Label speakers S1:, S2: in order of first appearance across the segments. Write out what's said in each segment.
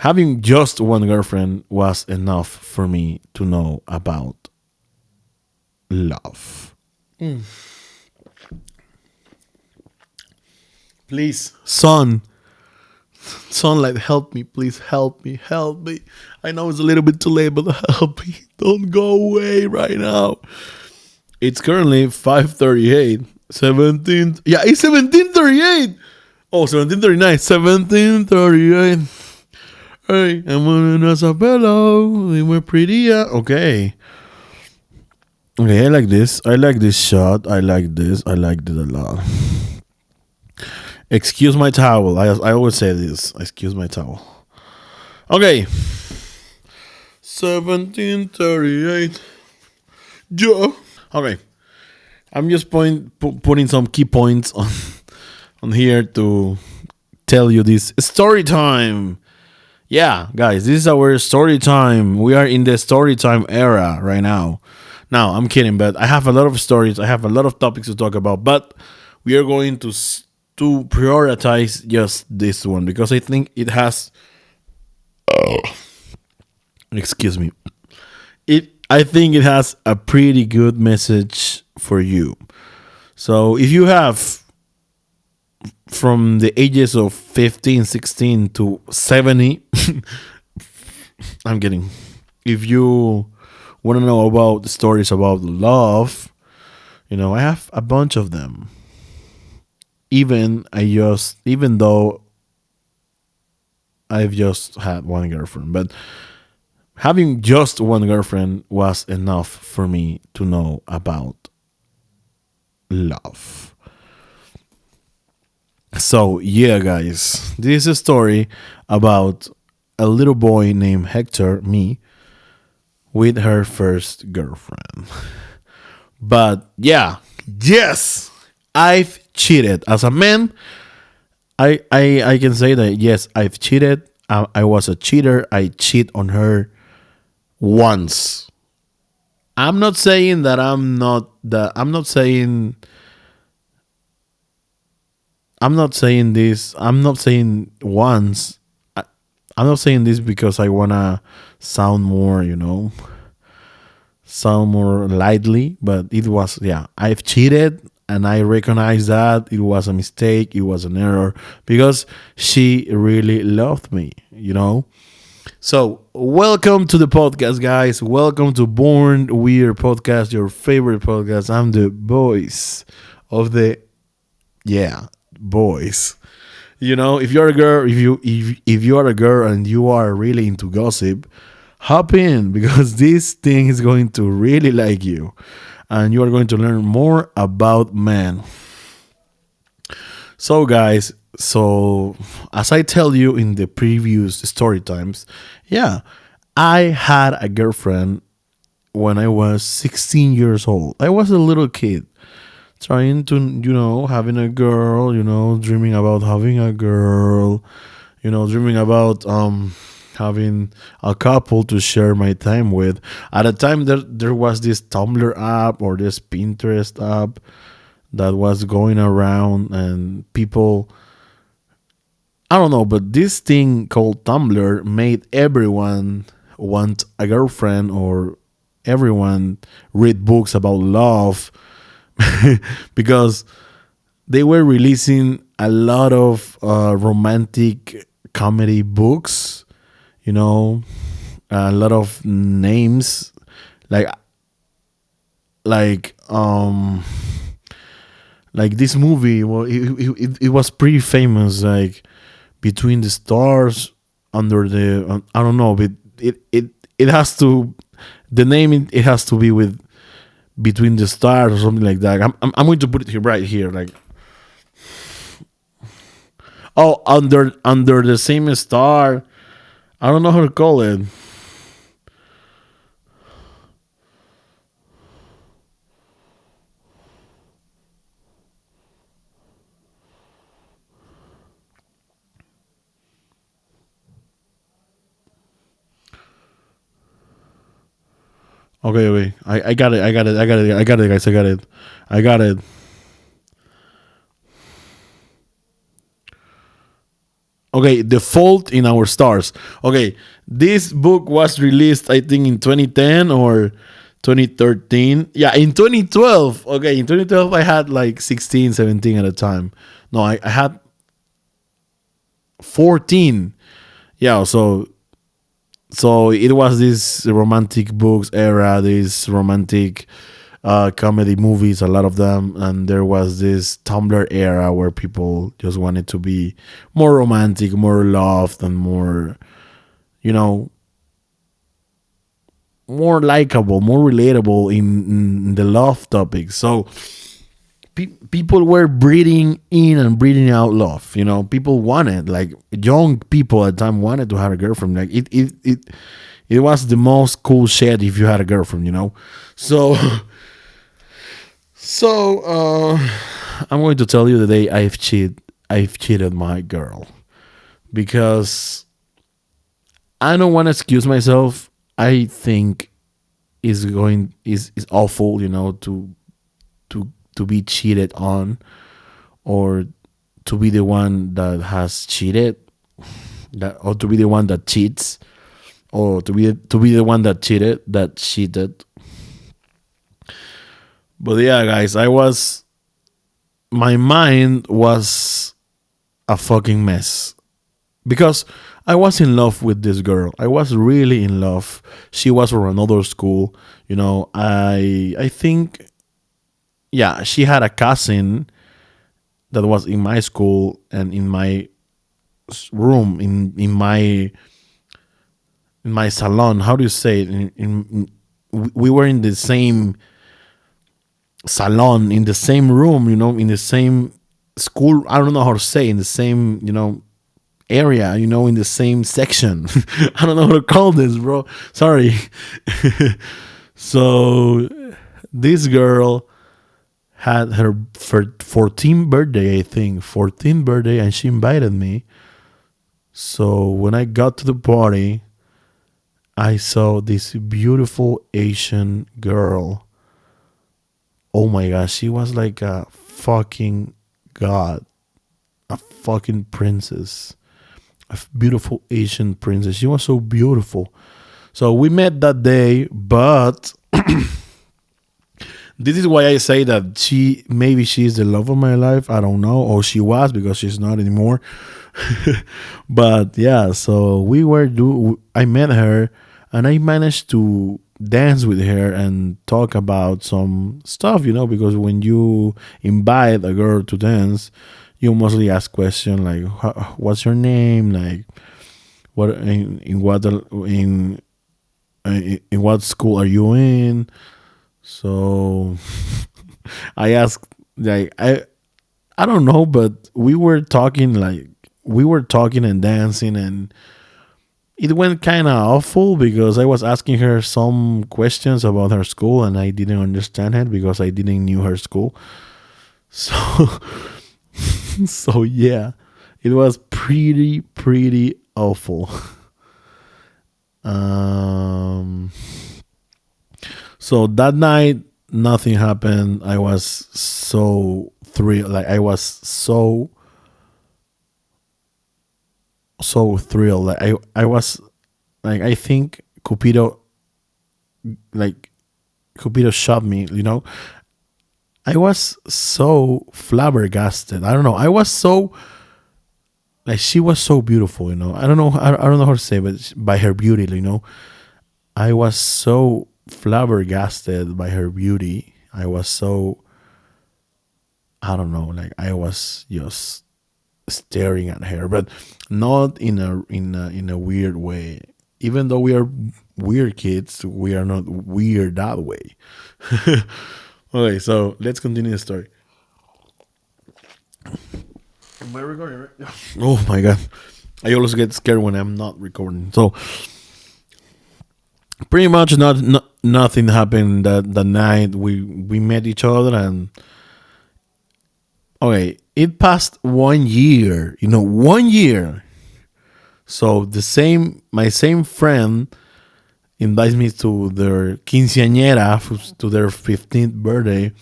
S1: Having just one girlfriend was enough for me to know about love. Please, sunlight, help me, please help me, help me. I know it's a little bit too late, but help me. Don't go away right now. It's currently 5:38. 17. Yeah, it's 17:38. Oh, 17:39. 17:38. Hey, I'm on Isabella. They were pretty. Okay. Okay, I like this. I like this shot. I like this. I like this a lot. Excuse my towel. I always say this. Excuse my towel. Okay. 17:38. Joe. Okay. I'm just putting some key points on here to tell you this story time. Yeah, guys, this is our story time. We are in the story time era right now. Now, I'm kidding, but I have a lot of stories. I have a lot of topics to talk about, but we are going to prioritize just this one because I think it has. Excuse me. I think it has a pretty good message for you. So if you have from the ages of 15, 16 to 70, I'm kidding. If you want to know about the stories about love, I have a bunch of them. Even though I've just had one girlfriend, but having just one girlfriend was enough for me to know about love. So, yeah, guys, this is a story about a little boy named Hector, me, with her first girlfriend. But yeah, yes, I've cheated. As a man, I can say that yes, I've cheated. I was a cheater. I cheat on her once. I'm not saying that I'm not saying this. I'm not saying once. I, I'm not saying this because I wanna sound more, sound more lightly. But it was, yeah, I've cheated, and I recognize that it was a mistake. It was an error because she really loved me. So, welcome to the podcast, guys. Welcome to Born Weird Podcast, your favorite podcast. I'm the voice of the, yeah, boys. If you're a girl, if you are a girl and you are really into gossip, hop in because this thing is going to really like you, and you are going to learn more about men. So, guys, as I tell you in the previous story times, yeah, I had a girlfriend when I was 16 years old. I was a little kid trying to, having a girl, dreaming about having a girl, dreaming about having a couple to share my time with. At the time, there was this Tumblr app or this Pinterest app that was going around, and people, I don't know, but this thing called Tumblr made everyone want a girlfriend, or everyone read books about love because they were releasing a lot of romantic comedy books, a lot of names like like um like this movie. Well, it was pretty famous, like Between the Stars, under the I don't know, but it has to, the name, it has to be with Between the Stars or something like that. I'm going to put it here, right here, like, oh, under the same star. I don't know how to call it. Okay, wait. I got it. I got it. I got it. I got it, guys. I got it. I got it. Okay, The Fault in Our Stars. Okay, this book was released, I think, in 2010 or 2013. Yeah, in 2012. Okay, in 2012, I had like 16, 17 at a time. No, I had 14. Yeah, so it was this romantic books era, this romantic comedy movies, a lot of them, and there was this Tumblr era where people just wanted to be more romantic, more loved, and more, you know, more likable, more relatable in the love topic. So people were breathing in and breathing out love. You know, people wanted, like young people at the time wanted to have a girlfriend. Like it was the most cool shit if you had a girlfriend. You know, so I'm going to tell you the day I've cheated my girl because I don't want to excuse myself. I think is awful, you know, to be cheated on, or to be the one that has cheated, that or to be the one that cheats, or to be the one that cheated. But yeah, guys, my mind was a fucking mess because I was in love with this girl. I was really in love. She was from another school. You know, I think, yeah, she had a cousin that was in my school and in my room, in my salon. How do you say it? We were in the same salon, in the same room, you know, in the same school. I don't know how to say, in the same, you know, area, you know, in the same section. I don't know how to call this, bro. Sorry. So this girl had her 14th birthday, I think, 14th birthday, and she invited me. So when I got to the party, I saw this beautiful Asian girl. Oh my gosh, she was like a fucking god, a fucking princess, a beautiful Asian princess. She was so beautiful. So we met that day, but this is why I say that maybe she's the love of my life. I don't know, or she was, because she's not anymore. But yeah, so I met her, and I managed to dance with her and talk about some stuff, you know, because when you invite a girl to dance, you mostly ask questions like, "What's your name?" Like, what in what school are you in? So I asked, like, I don't know, but we were talking and dancing, and it went kind of awful because I was asking her some questions about her school and I didn't understand it because I didn't knew her school. So so yeah, it was pretty awful. Um so that night nothing happened. I was so thrilled, like I was so thrilled. Like I was like, I think like Cupido shot me, you know. I was so flabbergasted. I don't know. I was so, like, she was so beautiful, you know. I don't know how to say, but by her beauty, you know. I was so flabbergasted by her beauty. I was so, I don't know, like I was just staring at her, but not in a weird way. Even though we are weird kids, we are not weird that way. Okay, so let's continue the story. Am I recording? Right? Oh my god, I always get scared when I'm not recording. So pretty much nothing happened that night. We met each other, and okay, it passed 1 year. You know, 1 year. So my same friend invites me to their quinceañera, to their 15th birthday,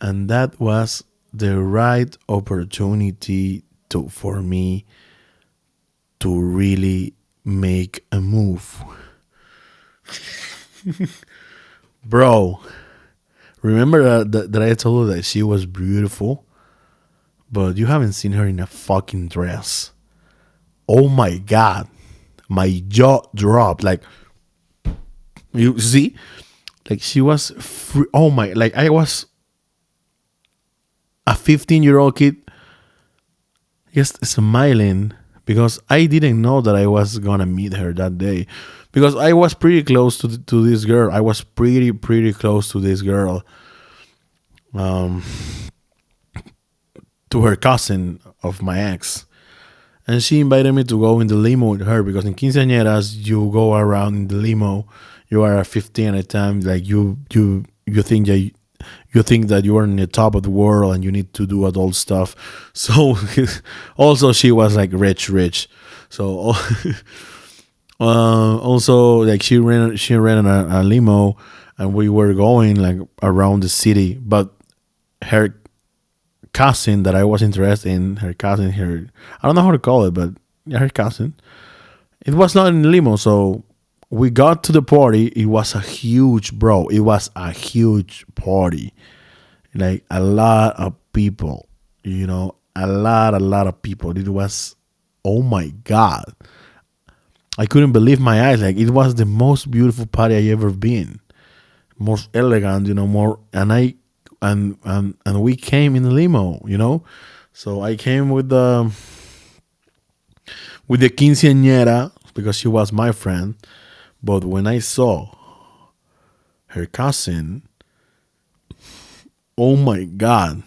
S1: and that was the right opportunity for me to really make a move. Bro, remember that I told you that she was beautiful, but you haven't seen her in a fucking dress. Oh my god, my jaw dropped. Like, you see, like she was free. Oh my, like I was a 15-year-old kid just smiling because I didn't know that I was gonna meet her that day, because I was pretty close to this girl. I was pretty close to this girl, um, to her cousin of my ex, and she invited me to go in the limo with her because in quinceañeras you go around in the limo. You are 15 at the time, like you think that you think that you are in the top of the world and you need to do adult stuff. So also she was like rich. So also like she ran a limo and we were going like around the city, but her cousin that I was interested in, her cousin, her, I don't know how to call it, but yeah, her cousin, it was not in the limo. So we got to the party. It was a huge, bro. It was a huge party, like a lot of people. A lot of people. It was, oh my god, I couldn't believe my eyes. Like it was the most beautiful party I ever been, most elegant, more. And and we came in the limo. So I came with the quinceañera because she was my friend. But when I saw her cousin, oh my god,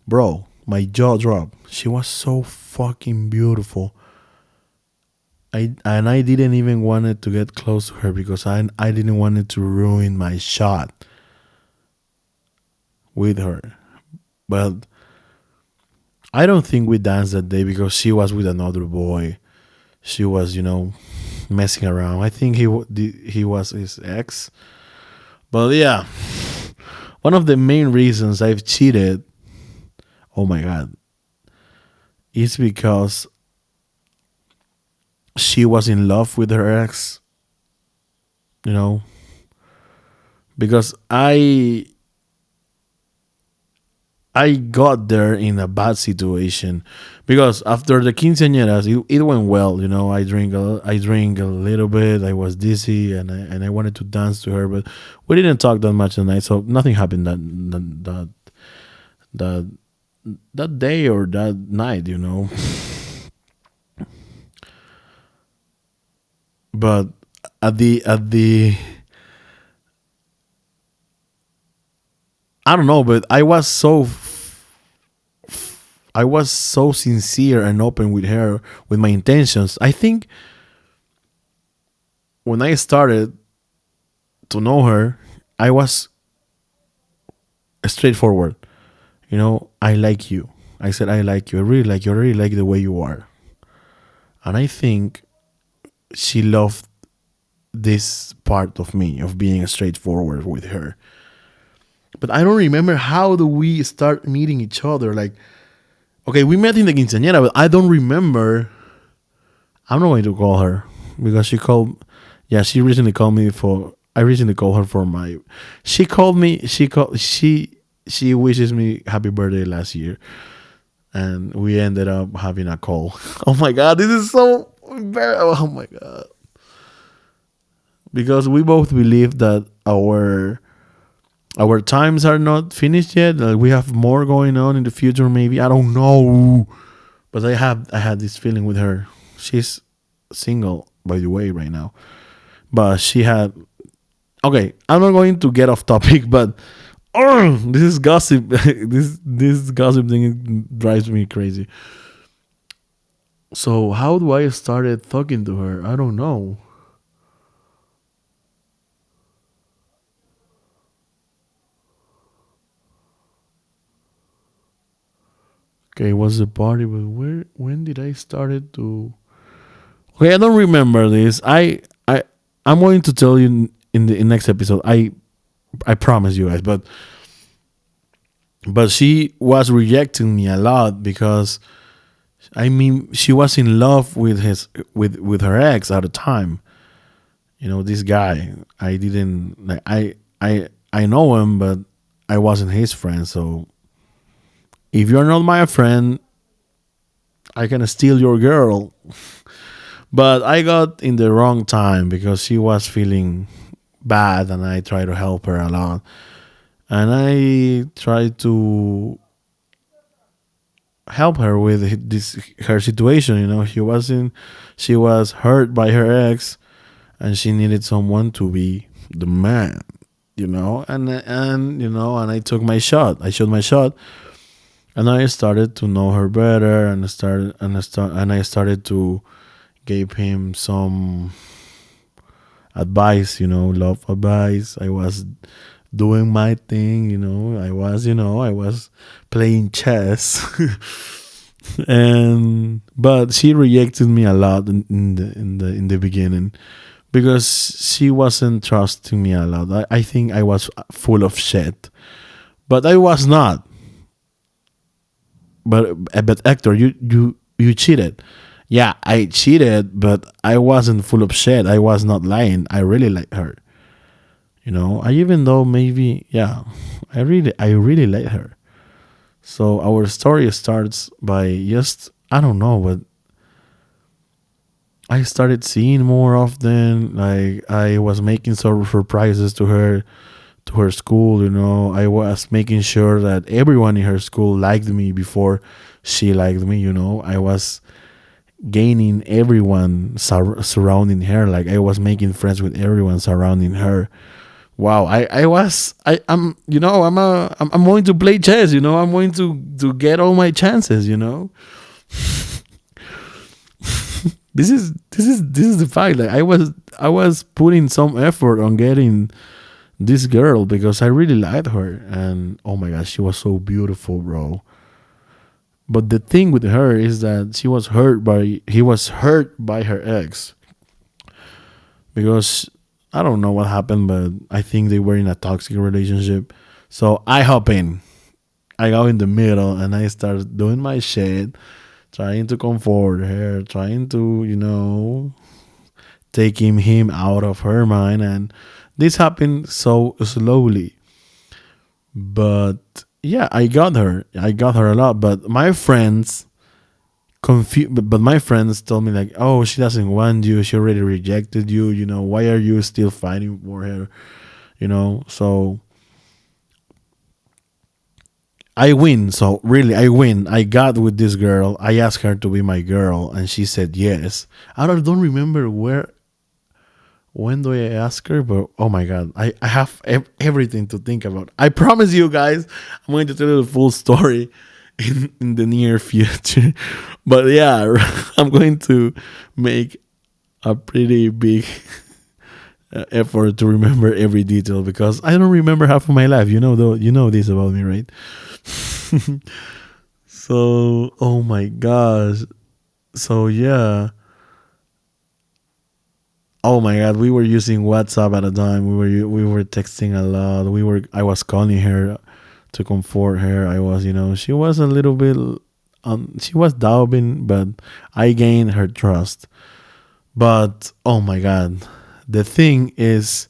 S1: bro, my jaw dropped. She was so fucking beautiful. I didn't even want it to get close to her because I didn't want it to ruin my shot with her. But I don't think we danced that day because she was with another boy. She was, messing around. I think he was his ex. But yeah, one of the main reasons I've cheated, oh my god, is because she was in love with her ex. You know, because I got there in a bad situation because after the quinceañeras, it went well. I drink a little bit. I was dizzy and I wanted to dance to her, but we didn't talk that much that night, so nothing happened that that day or that night. But at the I don't know, but I was so sincere and open with her with my intentions. I think when I started to know her, I was straightforward. I like you. I said I like you. I really like you. I really like the way you are. And I think she loved this part of me of being straightforward with her. But I don't remember how do we start meeting each other. Like, okay, we met in the quinceañera, but I don't remember. I'm not going to call her because she called. Yeah, she recently called me for. I recently called her for my. She called me. She wishes me happy birthday last year, and we ended up having a call. Oh my god, this is so embarrassing. Oh my god, because we both believe that our times are not finished yet. Like we have more going on in the future. Maybe I don't know, but I had this feeling with her. She's single, by the way, right now. But she had. Okay, I'm not going to get off topic, but this is gossip. this gossip thing drives me crazy. So how do I started talking to her? I don't know. Okay, what's the party? But where? When did I started to? Okay, I don't remember this. I'm going to tell you in the next episode. I promise you guys. But but she was rejecting me a lot because I mean she was in love with his with her ex at the time. You know, this guy. I didn't like I know him, but I wasn't his friend. So if you're not my friend, I can steal your girl. But I got in the wrong time because she was feeling bad, and I tried to help her a lot. And I tried to help her with this her situation. You know, she was hurt by her ex, and she needed someone to be the man. You know, and I took my shot. I shot my shot, and I started to know her better, and I started to give him some advice. You know, love advice. I was doing my thing. I was playing chess. And but she rejected me a lot in the beginning because she wasn't trusting me a lot. I think I was full of shit, but I was not. But Hector, you cheated. Yeah, I cheated, but I wasn't full of shit. I was not lying. I really like her. I even though maybe yeah, I really like her. So our story starts by just I don't know, but I started seeing more often. Like I was making some surprises to her school. I was making sure that everyone in her school liked me before she liked me. I was gaining everyone surrounding her. Like I was making friends with everyone surrounding her. Wow, I'm I'm going to play chess. I'm going to get all my chances. This is the fact. Like I was putting some effort on getting this girl because I really liked her, and oh my gosh, she was so beautiful, bro. But the thing with her is that he was hurt by her ex because I don't know what happened, but I think they were in a toxic relationship. So I hop in. I go in the middle and I start doing my shit, trying to comfort her, trying to, taking him out of her mind. And this happened so slowly. But yeah, I got her. I got her a lot. But my friends but my friends told me like, oh, she doesn't want you. She already rejected you. Why are you still fighting for her? So I win. So really, I win. I got with this girl. I asked her to be my girl, and she said yes. I don't remember when do I ask her, but oh my god, I have everything to think about. I promise you guys, I'm going to tell you the full story in the near future. But yeah, I'm going to make a pretty big effort to remember every detail because I don't remember half of my life. Though you know this about me, right? So, oh my gosh. So yeah. Oh my god, we were using WhatsApp at a time. We were texting a lot. I was calling her to comfort her. I was, she was a little bit she was doubting, but I gained her trust. But oh my god, the thing is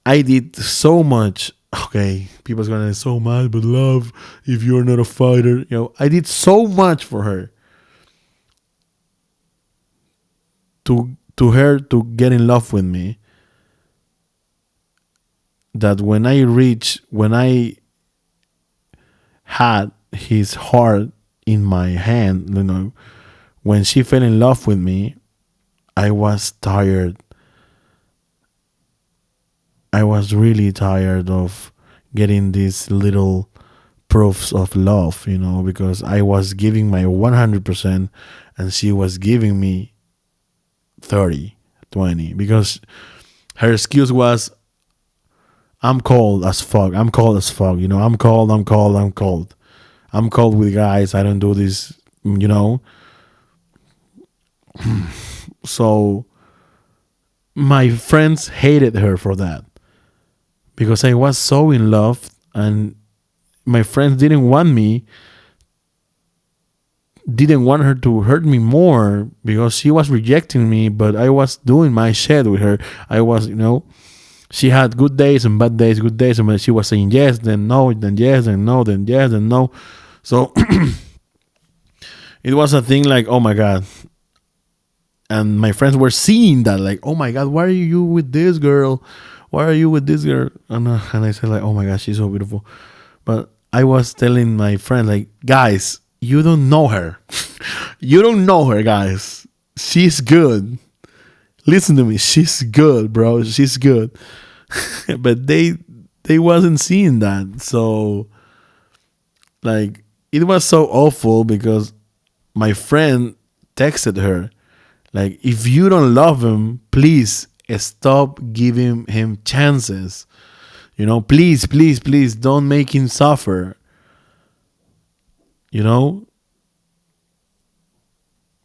S1: I did so much. Okay, people's gonna say so much, but love if you're not a fighter. I did so much for her to her to get in love with me that when I had his heart in my hand, when she fell in love with me, I was tired. I was really tired of getting these little proofs of love, because I was giving my 100% and she was giving me 30, 20. Because her excuse was, I'm cold as fuck. I'm cold as fuck. I'm cold, I'm cold, I'm cold. I'm cold with guys. I don't do this, you know. So my friends hated her for that because I was so in love and my friends didn't want her to hurt me more because she was rejecting me, but I was doing my shit with her. I was, she had good days and bad days, good days, and when she was saying yes, then no, then yes, then no, then yes, then no. So it was a thing like, oh my God. And my friends were seeing that, like, oh my God, why are you with this girl? Why are you with this girl? And I said, like, oh my God, she's so beautiful. But I was telling my friend, like, guys, you don't know her. You don't know her, guys. She's good. Listen to me. She's good, bro. She's good. But they wasn't seeing that. So like it was so awful because my friend texted her like, if you don't love him, please stop giving him chances. Please, please, please don't make him suffer. You know,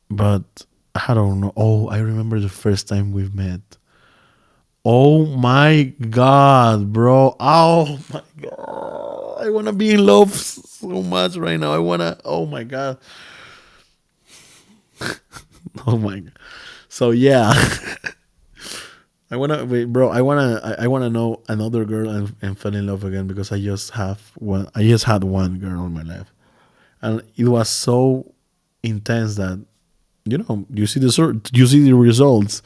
S1: but I don't know. Oh, I remember the first time we've met. Oh my God, bro. Oh my God. I want to be in love so much right now. I want to, oh my God. Oh my God. So yeah. I want to wait, bro. I want to know another girl and fall in love again because I just had one girl in my life. And it was so intense that you see the results.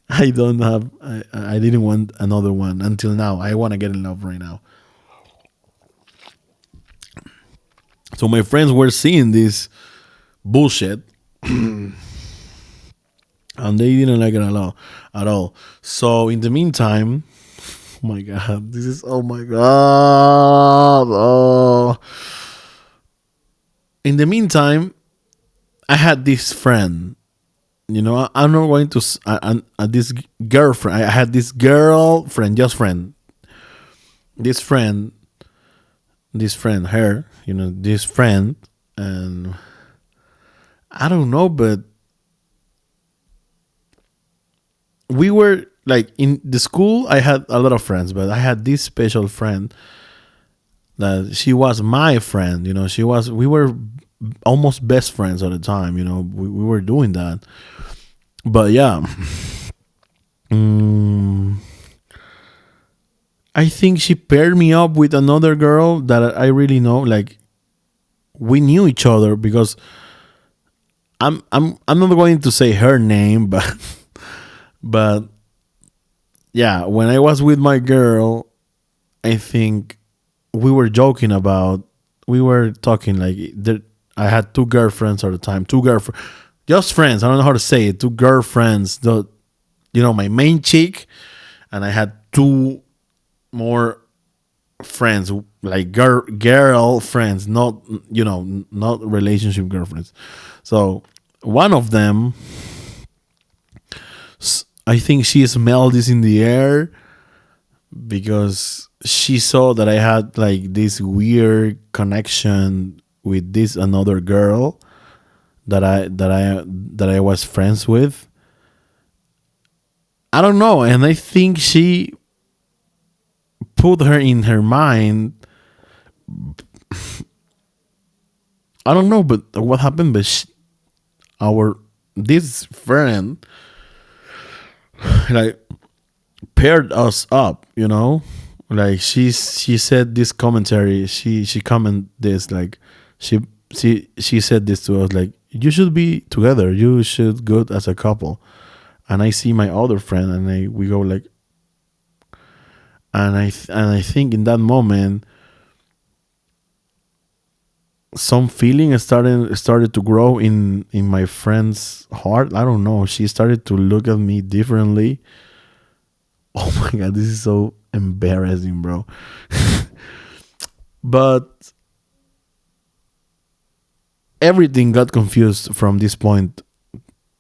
S1: I don't have. I didn't want another one until now. I want to get in love right now. So my friends were seeing this bullshit, and they didn't like it at all. So in the meantime, oh my God, this is, oh my God. Oh. In the meantime, I had this friend. I'm not going to this girlfriend. I had this girlfriend, just friend. This friend, her. This friend, and I don't know, but we were like in the school. I had a lot of friends, but I had this special friend that she was my friend. We were almost best friends at the time. We were doing that. But yeah, I think she paired me up with another girl that I really know. Like we knew each other because I'm not going to say her name, but but yeah, when I was with my girl, I think we were talking like I had two girlfriends at the time, two girlfriends, just friends. I don't know how to say it. Two girlfriends, my main chick, and I had two more friends, like girl friends, not relationship girlfriends. So one of them, I think she smelled this in the air because she saw that I had like this weird connection with this another girl that I was friends with. I don't know, and I think she put her in her mind. I don't know, but what happened? But our this friend like paired us up. Like she said this commentary. She comment this like she said this to us like, you should be together. You should go as a couple. And I see my other friend, and we go like, and I think in that moment some feeling started to grow in my friend's heart. I don't know. She started to look at me differently. Oh my God, this is so embarrassing, bro. But everything got confused from this point.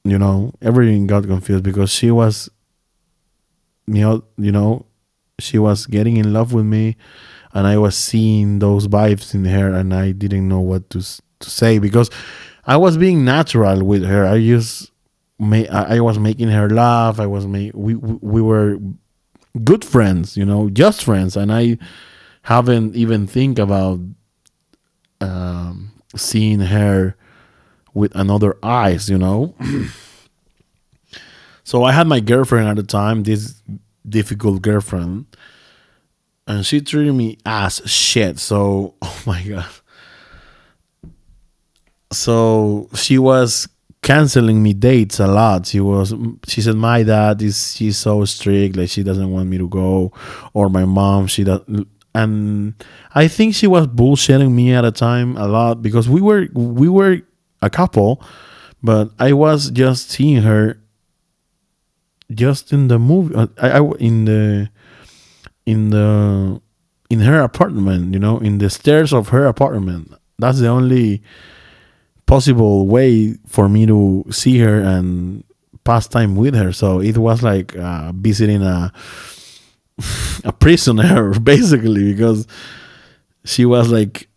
S1: Everything got confused because she was, she was getting in love with me, and I was seeing those vibes in her, and I didn't know what to say because I was being natural with her. I was making her laugh. We were good friends, just friends, and haven't even think about seeing her with another eyes, you know. So I had my girlfriend at the time, this difficult girlfriend, and she treated me as shit. So oh my god. So she was canceling me dates a lot. She said my dad is she's so strict, like she doesn't want me to go, or my mom she does. And I think she was bullshitting me at a time a lot because we were a couple, but I was just seeing her just in the movie. In the in her apartment, you know, in the stairs of her apartment. That's the only possible way for me to see her and pass time with her. So it was like visiting a prisoner basically because she was like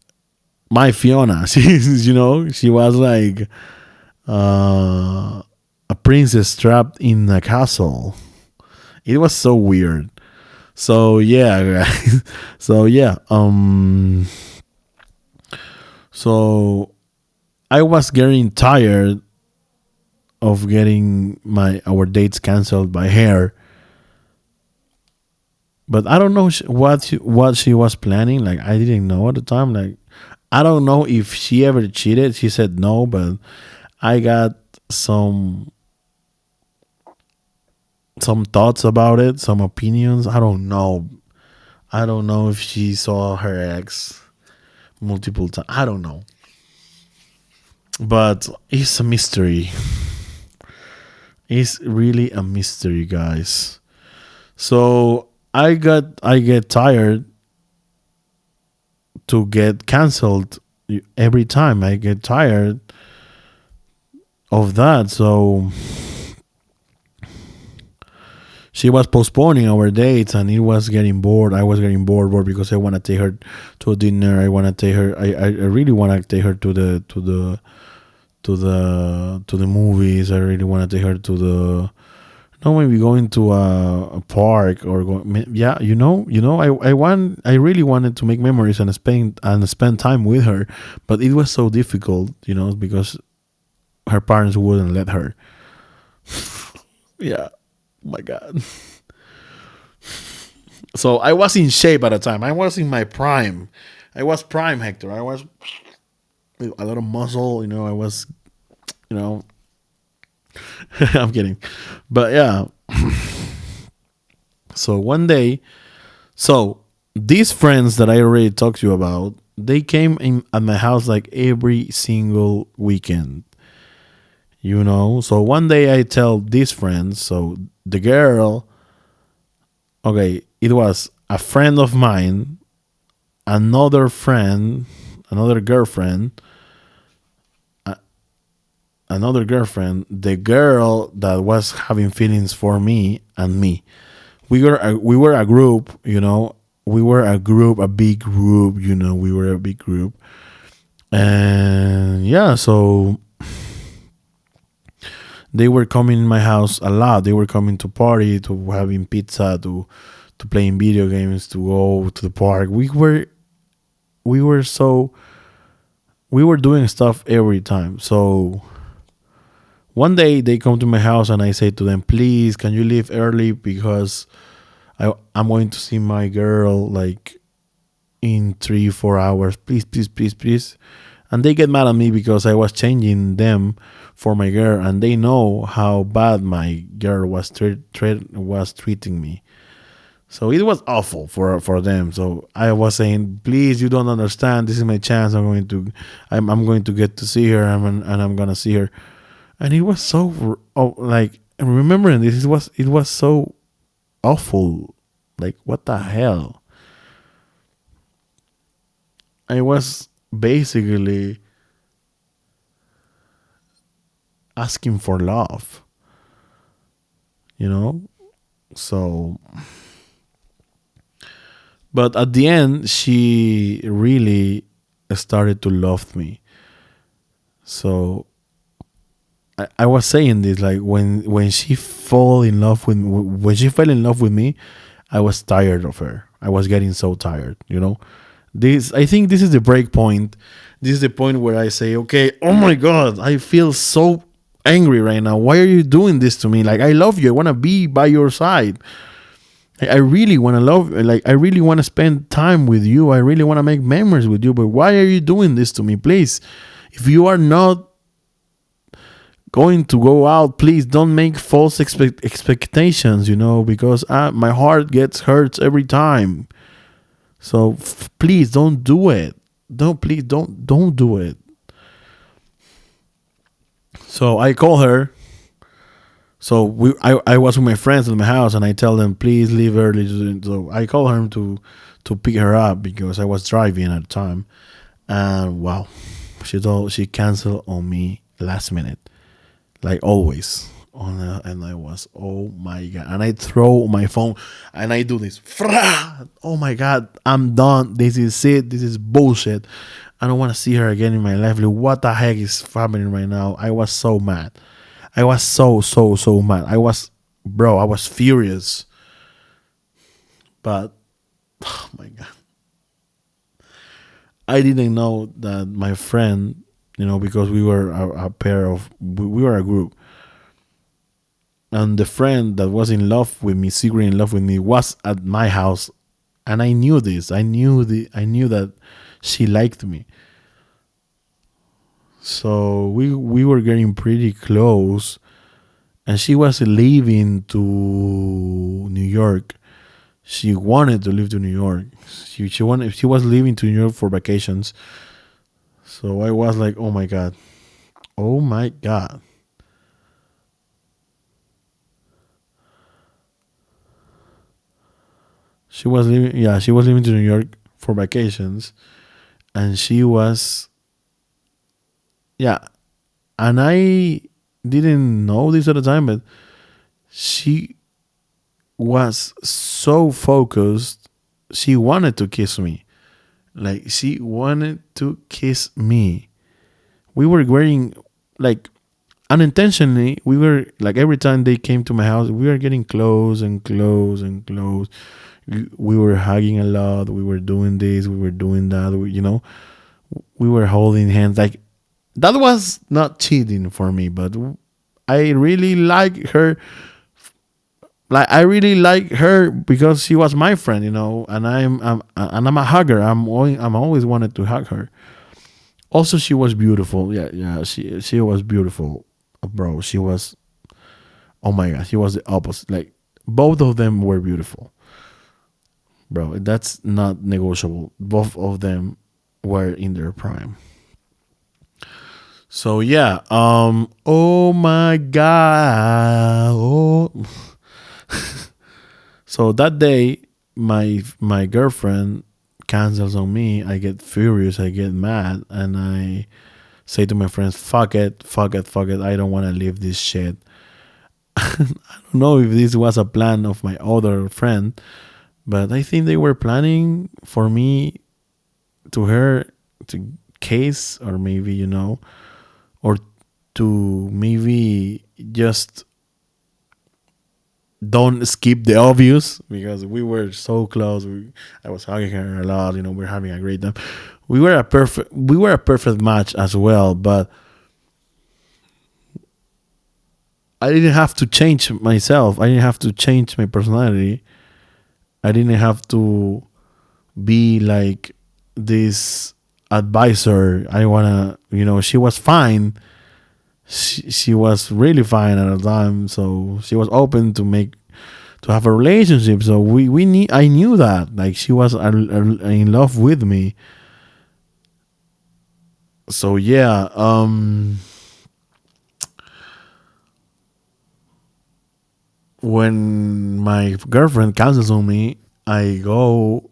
S1: my Fiona. She was like a princess trapped in a castle. It was so weird. So yeah, guys. So yeah. So I was getting tired of getting my our dates canceled by her, but I don't know what she was planning. Like I didn't know at the time. Like I don't know if she ever cheated. She said no, but I got some some thoughts about it, some opinions. I don't know. I don't know if she saw her ex multiple times. I don't know, but it's a mystery. It's really a mystery, guys. So I get tired to get canceled every time. I get tired of that. So she was postponing our dates, and it was getting bored. I was getting bored because I want to take her to a dinner. I want to take her. I really want to take her to the movies. I really want to take her to the no maybe going to a park or going yeah I really wanted to make memories and spend time with her, but it was so difficult, because her parents wouldn't let her. Yeah, my god. So I was in shape at the time. I was in my prime. I was prime, Hector. I was with a lot of muscle. I was, you know. I'm kidding, but yeah. So one day, so these friends that I already talked to you about, they came in at my house like every single weekend. So one day I tell these friends, so the girl, okay, it was a friend of mine, another friend, another girlfriend, another girlfriend, the girl that was having feelings for me, and me. We were a group, We were a group, a big group, We were a big group, and yeah, so they were coming in my house a lot. They were coming to party, to having pizza, to playing video games, to go to the park. We were doing stuff every time. So one day they come to my house and I say to them, please, can you leave early because I'm going to see my girl like in 3-4 hours. Please, please, please, please. And they get mad at me because I was changing them for my girl, and they know how bad my girl was treating me. So it was awful for them. So I was saying, please, you don't understand. This is my chance. I'm going to get to see her, and I'm gonna see her. And it was so like remembering this. It was so awful. Like what the hell? I was basically asking for love. You know, so. But at the end, she really started to love me. So I was saying this like when she fell in love with me, I was tired of her. I was getting so tired. This I think this is the break point. This is the point where I say, okay, oh my god, I feel so angry right now. Why are you doing this to me? Like, I love you. I want to be by your side. I really want to love, like, I really want to spend time with you. I really want to make memories with you. But why are you doing this to me? Please, if you are not going to go out, please don't make false expectations, because my heart gets hurt every time. So please don't do it. Don't do it. So I call her. So I was with my friends in my house, and I tell them, please leave early. So I call her to pick her up because I was driving at the time, and wow, she canceled on me last minute, like always. And I was, oh my god, and I throw my phone, and I do this. Oh my god, I'm done. This is it. This is bullshit. I don't want to see her again in my life. Like, what the heck is happening right now? I was so mad. I was so mad. I was furious. But oh my god, I didn't know that my friend, because we were a pair of, we were a group, and the friend that was in love with me, secretly in love with me, was at my house, and I knew this. I knew that she liked me. So we were getting pretty close, and she was leaving to New York. She wanted to leave to New York. She was leaving to New York for vacations. So I was like, oh my god, oh my god. She was leaving. Yeah, she was leaving to New York for vacations, and she was, yeah. And I didn't know this at the time, but she was so focused. She wanted to kiss me. Like, she wanted to kiss me. We were wearing, like, unintentionally, we were like, every time they came to my house, we were getting close and close and close. We were hugging a lot. We were doing this. We were doing that. We were holding hands. Like, that was not cheating for me, but I really like her. Like, I really like her because she was my friend, and I'm a hugger. I'm always wanted to hug her. Also, she was beautiful. Yeah, yeah. She was beautiful, bro. She was. Oh my god, she was the opposite. Like, both of them were beautiful, bro. That's not negotiable. Both of them were in their prime. So yeah. Oh my god. Oh. So that day, my girlfriend cancels on me. I get furious. I get mad, and I say to my friends, "Fuck it, fuck it, fuck it. I don't want to leave this shit." I don't know if this was a plan of my other friend, but I think they were planning for me to her to case, or maybe, or to maybe just don't skip the obvious, because we were so close. I was hugging her a lot. We're having a great time. We were a perfect match as well, but I didn't have to change myself. I didn't have to change my personality. I didn't have to be like this advisor. I wanna, she was fine. She was really fine at the time, so she was open to have a relationship. So we need. I knew that, like, she was in love with me. So yeah. When my girlfriend cancels on me, I go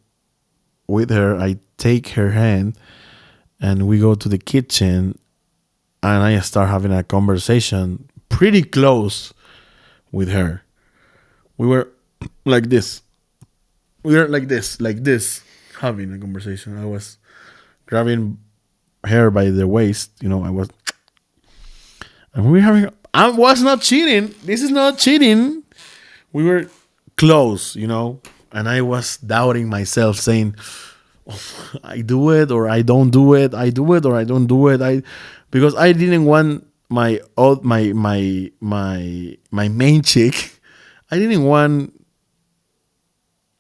S1: with her. I take her hand, and we go to the kitchen, and I start having a conversation pretty close with her. We were like this. We were like this, having a conversation. I was grabbing her by the waist. I was, and we were having. I was not cheating. This is not cheating. We were close. and I was doubting myself, saying, I do it or I don't do it. I do it or I don't do it. I because I didn't want my main chick. I didn't want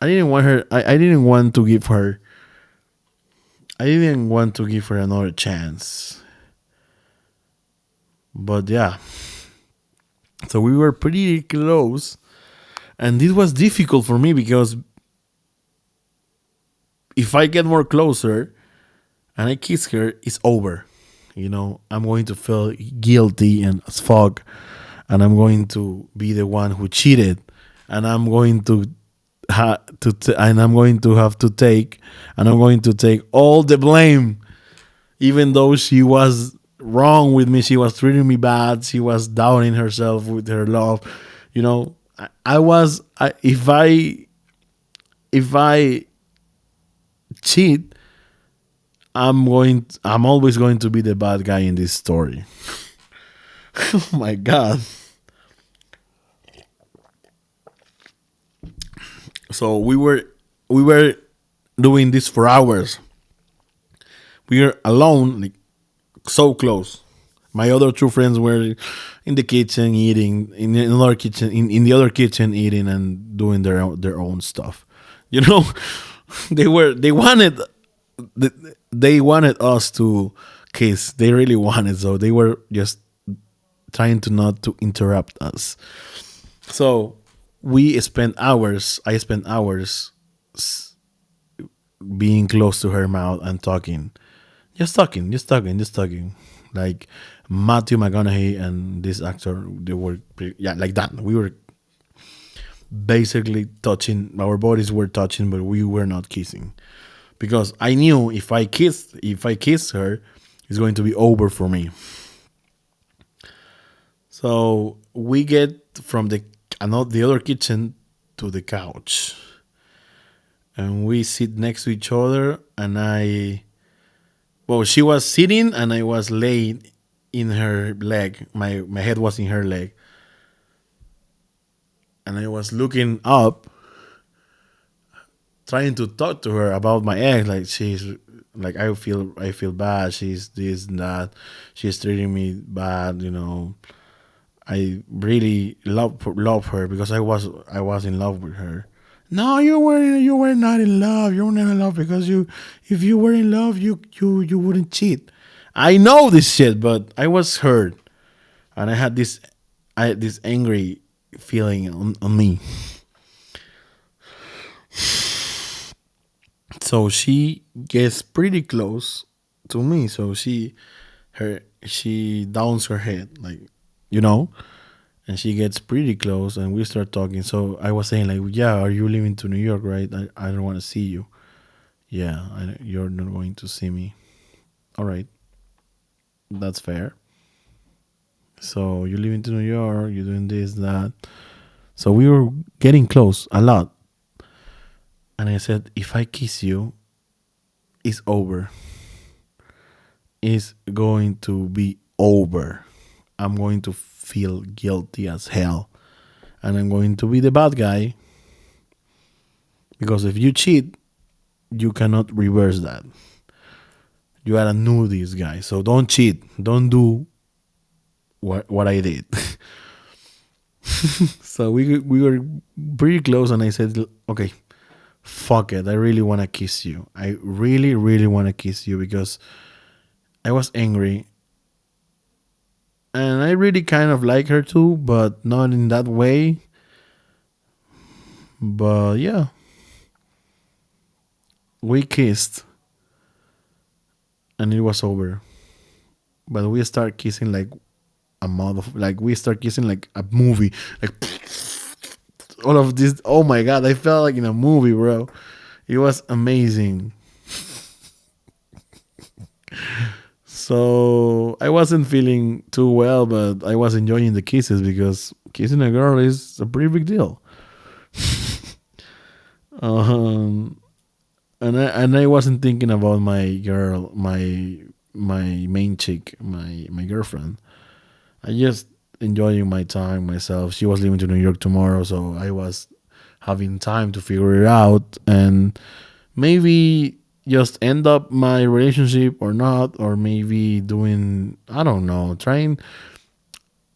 S1: I didn't want her. I didn't want to give her. I didn't want to give her another chance. But yeah, so we were pretty close, and this was difficult for me because if I get more closer and I kiss her, it's over. I'm going to feel guilty and as fuck, and I'm going to be the one who cheated, and I'm going to and I'm going to have to take, and I'm going to take all the blame, even though she was wrong with me. She was treating me bad. She was doubting herself with her love. I was if I cheat, I'm always going to be the bad guy in this story. Oh my god. So we were doing this for hours. We were alone, like so close. My other two friends were in the kitchen eating, in another kitchen, in the other kitchen eating and doing their own stuff. You know, they wanted they wanted us to kiss. They really wanted, so they were just trying to not to interrupt us. So we spent hours. I spent hours being close to her mouth and talking, just talking, like Matthew McConaughey and this actor. They were yeah, like that. We were basically touching. Our bodies were touching, but we were not kissing because I knew if I kissed her, it's going to be over for me. So we get from the other kitchen to the couch, and we sit next to each other. And she was sitting, and I was laying in her leg. My head was in her leg, and I was looking up, trying to talk to her about my ex. Like she's like I feel bad. She's this and that. She's treating me bad. I really love her because I was in love with her. No, you were not in love. You were not in love because if you were in love, you wouldn't cheat. I know this shit, but I was hurt, and I had this angry feeling on me. So she gets pretty close to me. So she downs her head, like, you know and she gets pretty close, and we start talking. So I was saying, like, yeah, are you leaving to New York, right? I don't want to see you. Yeah, you're not going to see me. All right, that's fair. So you're leaving to New York, you're doing this, that. So we were getting close a lot. And I said, if I kiss you, it's over. It's going to be over. I'm going to feel guilty as hell. And I'm going to be the bad guy. Because if you cheat, you cannot reverse that. You gotta know this guy. So don't cheat. Don't do what I did. So we were pretty close, and I said, okay, fuck it. I really wanna kiss you. I really, really wanna kiss you because I was angry. And I really kind of like her too, but not in that way. But yeah, we kissed and it was over. But we start kissing like a mother, like we start kissing like a movie, like all of this. Oh my god, I felt like in a movie, bro. It was amazing. So I wasn't feeling too well, but I was enjoying the kisses because kissing a girl is a pretty big deal. Um, and I wasn't thinking about my girl, my main chick, my girlfriend. I just enjoying my time myself. She was leaving to New York tomorrow, so I was having time to figure it out, and maybe just end up my relationship or not, or maybe doing, I don't know, trying.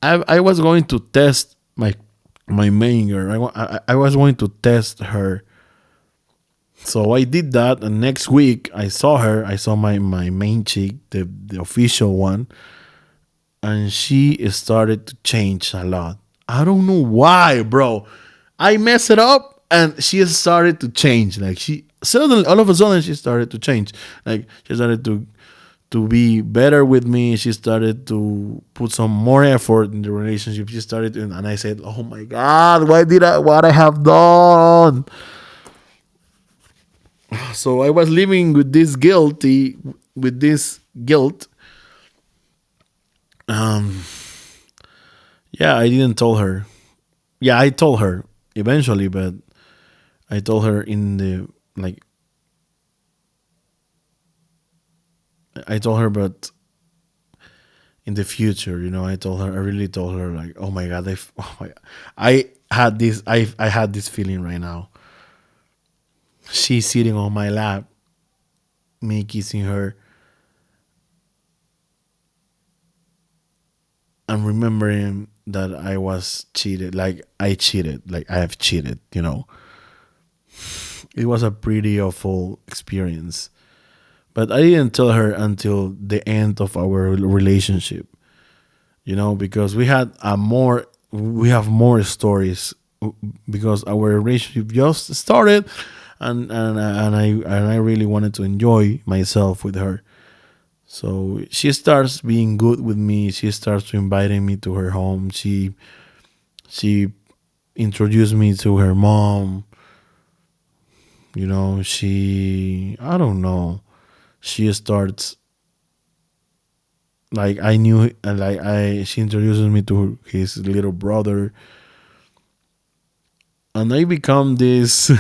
S1: I was going to test my main girl. I was going to test her. So I did that, and next week I saw her. I saw my main chick, the official one, and she started to change a lot. I don't know why, bro. I messed it up, and she started to change. Like, she suddenly, all of a sudden, she started to change. Like, she started to be better with me. She started to put some more effort in the relationship. She started, and I said, "Oh my God, what I have done?" So I was living with this guilt. Um, yeah, I didn't tell her. Yeah, I told her eventually, but I told her in the like I told her, but in the future, I told her. I really told her, like, oh my God, oh my, I had this feeling right now. She's sitting on my lap, me kissing her, and remembering that I was cheated. Like, I cheated. Like, I have cheated. It was a pretty awful experience. But I didn't tell her until the end of our relationship. Because we have more stories, because our relationship just started, and I really wanted to enjoy myself with her. So she starts being good with me. She starts inviting me to her home. She introduced me to her mom. She, I don't know. She starts, like, I knew, like, I she introduces me to his little brother, and I become this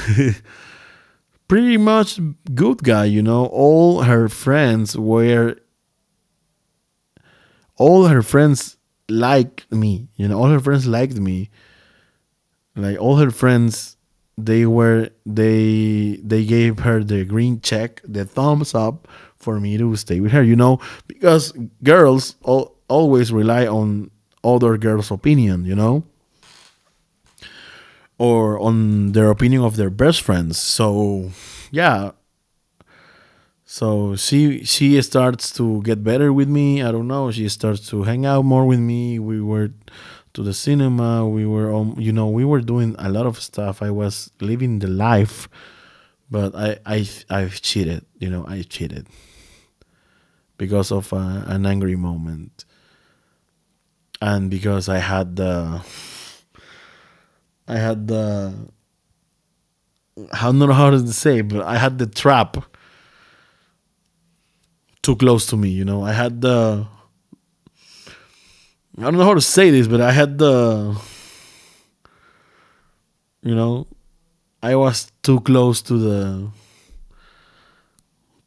S1: pretty much good guy. All her friends liked me. All her friends liked me. Like, all her friends, they gave her the green check, the thumbs up, for me to stay with her. Because girls always rely on other girls' opinion. Or on their opinion of their best friends. So yeah, so she starts to get better with me. I don't know. She starts to hang out more with me. We were to the cinema. We were we were doing a lot of stuff. I was living the life, but I've cheated. I cheated because of an angry moment, and because I had the I don't know how to say, but I had the trap too close to me. I don't know how to say this, but I had you know, I was too close to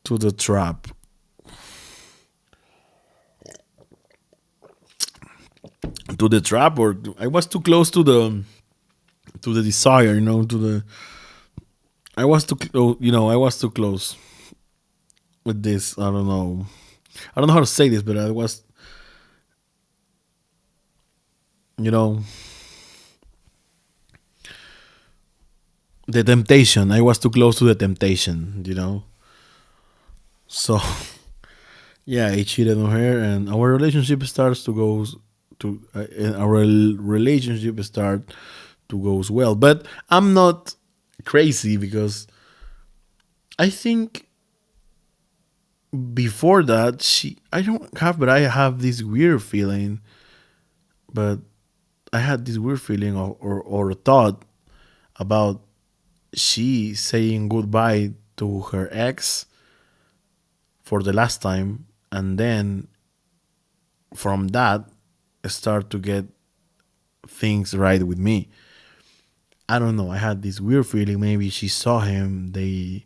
S1: the trap, or I was too close to the desire. To the I was too close. I was too close with this. I don't know. I don't know how to say this, but I was, you know, the temptation. I was too close to the temptation. So yeah, I cheated on her, and our relationship starts to go to our relationship start to goes well. But I'm not crazy, because I think before that, I don't have, but I have this weird feeling. But I had this weird feeling, or thought about she saying goodbye to her ex for the last time, and then from that start to get things right with me. I don't know. I had this weird feeling. Maybe she saw him. I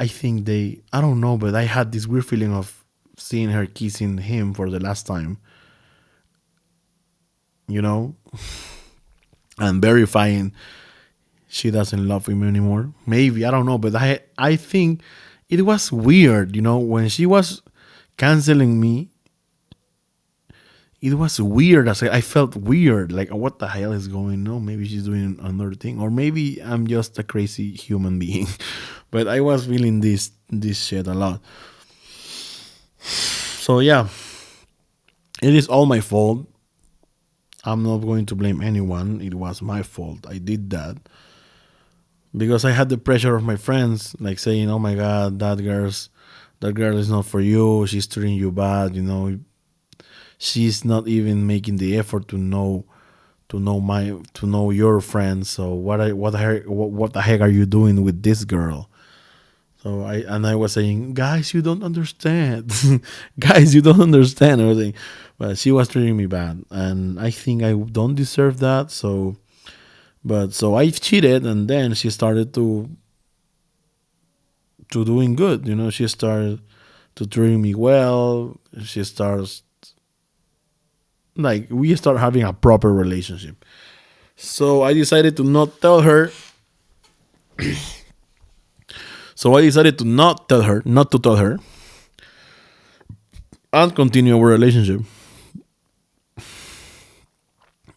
S1: think I don't know, but I had this weird feeling of seeing her kissing him for the last time. You know, and verifying she doesn't love him anymore. Maybe, I don't know, but I think it was weird, when she was canceling me. It was weird. I felt weird. Like, what the hell is going on? Maybe she's doing another thing, or maybe I'm just a crazy human being. But I was feeling this shit a lot. So yeah, it is all my fault. I'm not going to blame anyone. It was my fault. I did that because I had the pressure of my friends, like saying, "Oh my God, that girl is not for you. She's treating you bad. She's not even making the effort to know your friends. So what the heck are you doing with this girl?" So I was saying, "Guys, you don't understand. Guys, you don't understand everything." But she was treating me bad, and I think I don't deserve that. So I cheated, and then she started to doing good. She started to treat me well. She starts like we start having a proper relationship. So I decided to not tell her. So I decided to not to tell her, and continue our relationship.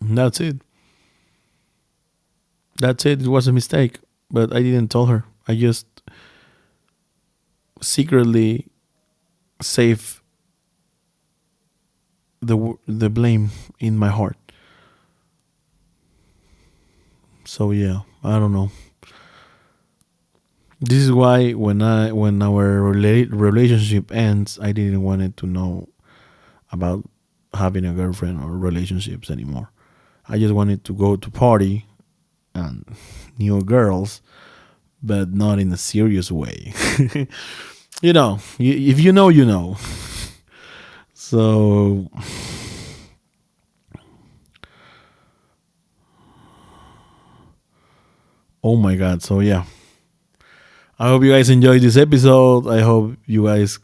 S1: That's it. That's it. It was a mistake, but I didn't tell her. I just secretly saved the blame in my heart. So yeah, I don't know. This is why when our relationship ends, I didn't want it to know about having a girlfriend or relationships anymore. I just wanted to go to party and new girls, but not in a serious way. If you know, you know. So, oh my God. So yeah, I hope you guys enjoyed this episode. I hope you guys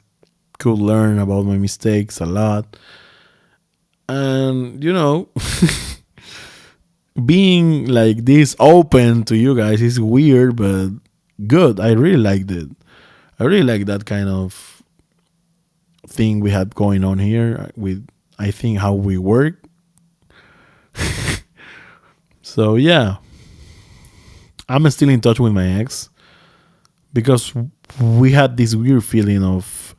S1: could learn about my mistakes a lot. And being like this open to you guys is weird, but good. I really liked it. I really like that kind of thing we had going on here with, I think, how we work. So yeah, I'm still in touch with my ex because we had this weird feeling of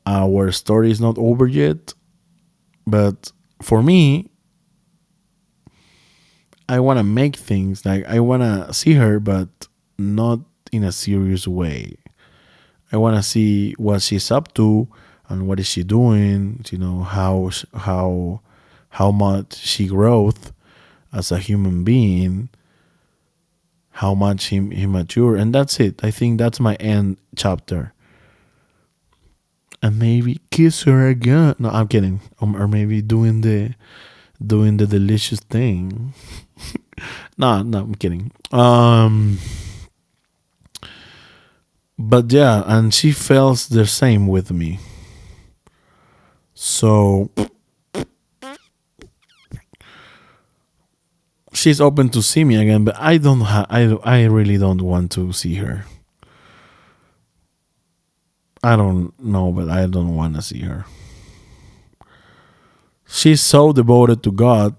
S1: our story is not over yet. But for me, I want to make things like I want to see her, but not in a serious way. I want to see what she's up to and what is she doing. How much she growth as a human being, how much he mature, and that's it. I think that's my end chapter. And maybe kiss her again. No, I'm kidding. Or maybe doing the delicious thing. No, I'm kidding. But yeah, and she feels the same with me. So she's open to see me again, but I don't. I really don't want to see her. I don't know, but I don't want to see her. She's so devoted to God.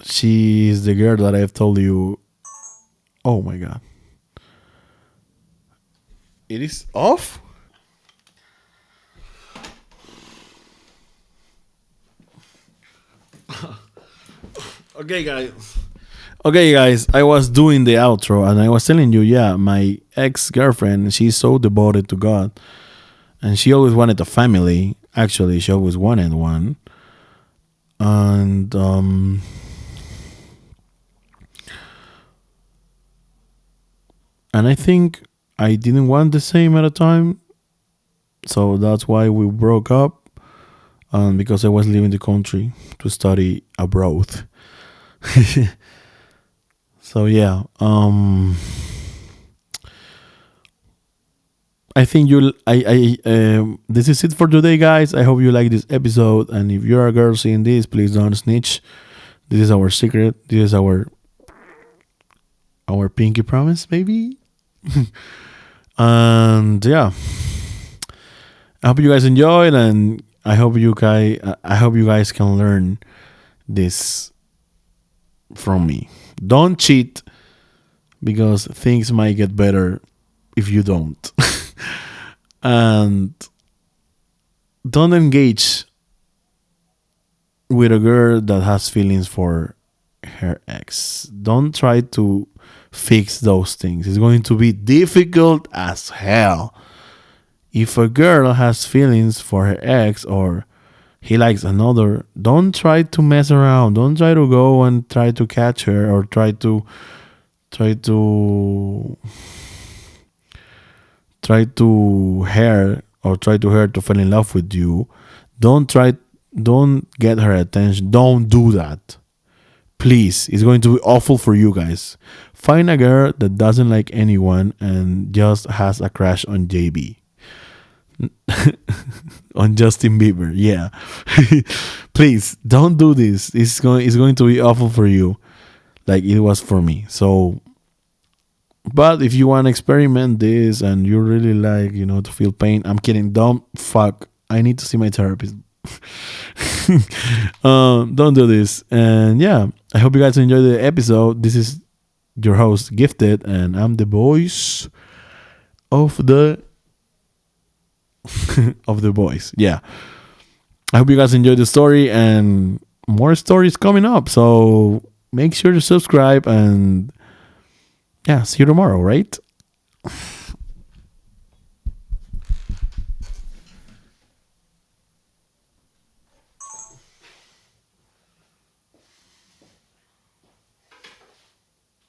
S1: She's the girl that I've told you. Oh my God. It is off? Okay, guys. Okay, guys, I was doing the outro and I was telling you, yeah, my ex girlfriend, she's so devoted to God and she always wanted a family. Actually, she always wanted one. And I think I didn't want the same at a time. So that's why we broke up. Because I was leaving the country to study abroad. So yeah, I think you. This is it for today, guys. I hope you like this episode, and if you're a girl seeing this, please don't snitch. This is our secret. This is our pinky promise, maybe. And yeah, I hope you guys enjoyed, and I hope you guys can learn this from me. Don't cheat because things might get better if you don't. And don't engage with a girl that has feelings for her ex. Don't try to fix those things. It's going to be difficult as hell. If a girl has feelings for her ex or he likes another, don't try to mess around. Don't try to go and try to catch her or try to try to her to fall in love with you. Don't get her attention. Don't do that. Please. It's going to be awful for you guys. Find a girl that doesn't like anyone and just has a crush on JB. On Justin Bieber. Yeah. Please don't do this. It's going to be awful for you like it was for me. So but if you want to experiment this and you really like, to feel pain, I'm kidding. Don't fuck. I need to see my therapist. Don't do this. And yeah, I hope you guys enjoyed the episode. This is your host, Gifted, and I'm the voice of the of the voice. Yeah. I hope you guys enjoyed the story and more stories coming up. So make sure to subscribe and yeah, see you tomorrow, right?